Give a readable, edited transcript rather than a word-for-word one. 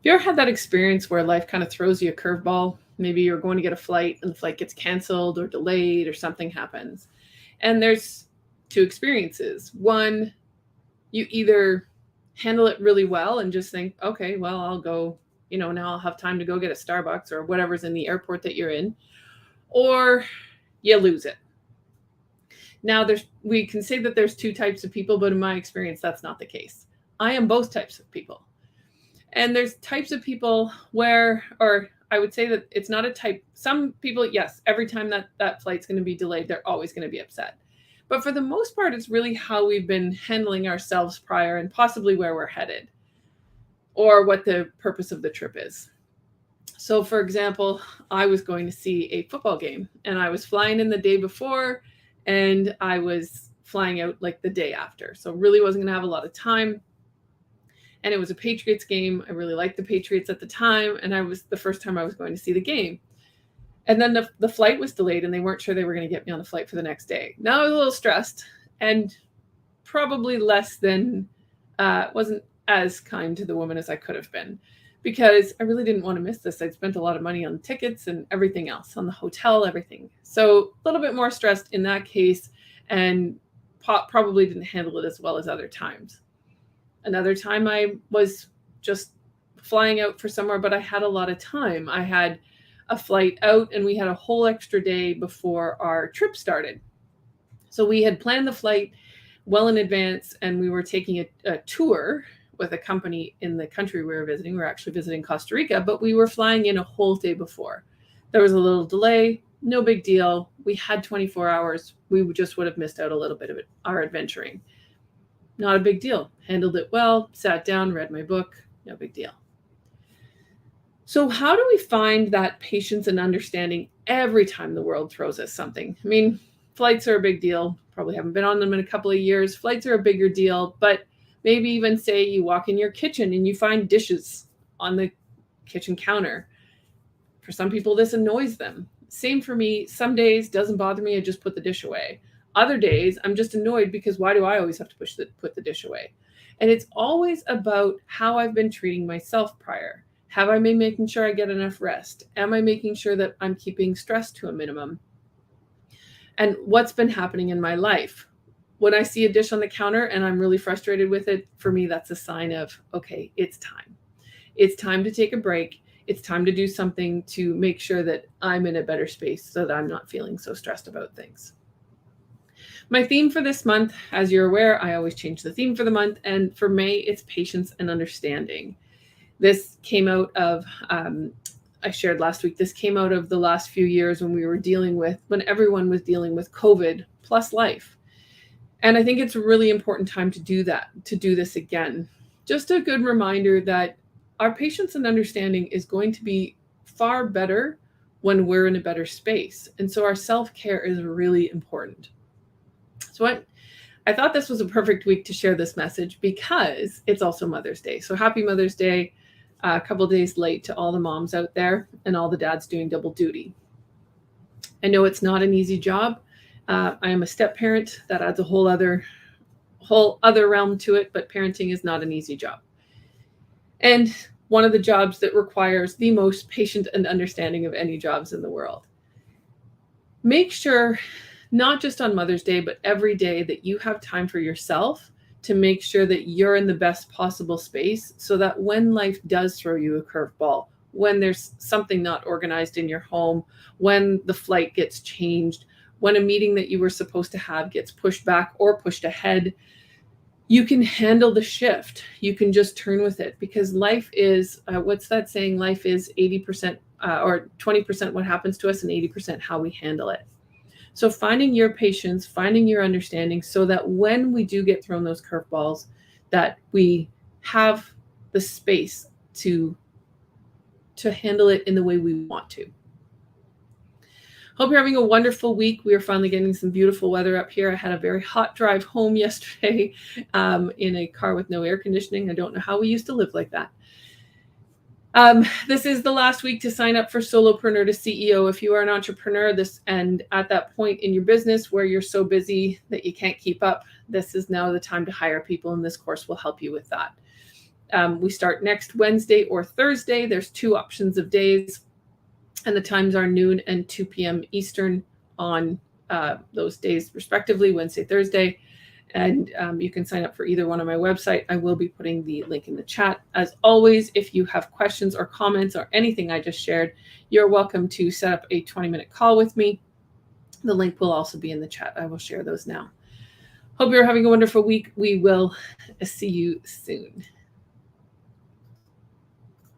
you ever had that experience where life kind of throws you a curveball? Maybe you're going to get a flight and the flight gets canceled or delayed or something happens. And there's two experiences. One, you either handle it really well and just think, okay, well, I'll go, now I'll have time to go get a Starbucks or whatever's in the airport that you're in, or you lose it. Now, we can say that there's two types of people, but in my experience, that's not the case. I am both types of people. And there's types of people where, or I would say that it's not a type. Some people, yes, every time that flight's going to be delayed, they're always going to be upset. But for the most part, it's really how we've been handling ourselves prior and possibly where we're headed or what the purpose of the trip is. So, for example, I was going to see a football game and I was flying in the day before and I was flying out like the day after. So, really wasn't going to have a lot of time. And it was a Patriots game. I really liked the Patriots at the time. And I was the first time I was going to see the game. And then the flight was delayed and they weren't sure they were going to get me on the flight for the next day. Now I was a little stressed and probably less than, wasn't as kind to the woman as I could have been because I really didn't want to miss this. I'd spent a lot of money on tickets and everything else, on the hotel, everything. So a little bit more stressed in that case and probably didn't handle it as well as other times. Another time I was just flying out for somewhere, but I had a lot of time. I had a flight out and we had a whole extra day before our trip started. So we had planned the flight well in advance and we were taking a tour with a company in the country we were visiting. We were actually visiting Costa Rica, but we were flying in a whole day before. There was a little delay, no big deal. We had 24 hours. We just would have missed out a little bit of it, our adventuring. Not a big deal. Handled it well, sat down, read my book, no big deal. So, how do we find that patience and understanding every time the world throws us something? I mean, flights are a big deal. Probably haven't been on them in a couple of years. Flights are a bigger deal, but maybe even say you walk in your kitchen and you find dishes on the kitchen counter. For some people, this annoys them. Same for me. Some days doesn't bother me. I just put the dish away. Other days, I'm just annoyed because why do I always have to put the dish away? And it's always about how I've been treating myself prior. Have I been making sure I get enough rest? Am I making sure that I'm keeping stress to a minimum? And what's been happening in my life? When I see a dish on the counter and I'm really frustrated with it, for me, that's a sign of, okay, it's time. It's time to take a break. It's time to do something to make sure that I'm in a better space so that I'm not feeling so stressed about things. My theme for this month, as you're aware, I always change the theme for the month. And for May, it's patience and understanding. This came out of, I shared last week, this came out of the last few years when everyone was dealing with COVID plus life. And I think it's a really important time to do that, to do this again. Just a good reminder that our patience and understanding is going to be far better when we're in a better space. And so our self-care is really important. So I thought this was a perfect week to share this message because it's also Mother's Day. So happy Mother's Day, a couple days late to all the moms out there and all the dads doing double duty. I know it's not an easy job. I am a step parent. That adds a whole other realm to it, but parenting is not an easy job. And one of the jobs that requires the most patient and understanding of any jobs in the world. Make sure, not just on Mother's Day, but every day that you have time for yourself to make sure that you're in the best possible space so that when life does throw you a curveball, when there's something not organized in your home, when the flight gets changed, when a meeting that you were supposed to have gets pushed back or pushed ahead, you can handle the shift. You can just turn with it because life is, what's that saying? Life is 80% or 20% what happens to us and 80% how we handle it. So finding your patience, finding your understanding so that when we do get thrown those curveballs, that we have the space to handle it in the way we want to. Hope you're having a wonderful week. We are finally getting some beautiful weather up here. I had a very hot drive home yesterday in a car with no air conditioning. I don't know how we used to live like that. This is the last week to sign up for Solopreneur to CEO. If you are an entrepreneur and at that point in your business where you're so busy that you can't keep up, this is now the time to hire people, and this course will help you with that. We start next Wednesday or Thursday. There's 2 options of days, and the times are noon and 2 p.m. Eastern on those days, respectively, Wednesday, Thursday. And you can sign up for either one on my website. I will be putting the link in the chat. As always, if you have questions or comments or anything I just shared, you're welcome to set up a 20-minute call with me. The link will also be in the chat. I will share those now. Hope you're having a wonderful week. We will see you soon.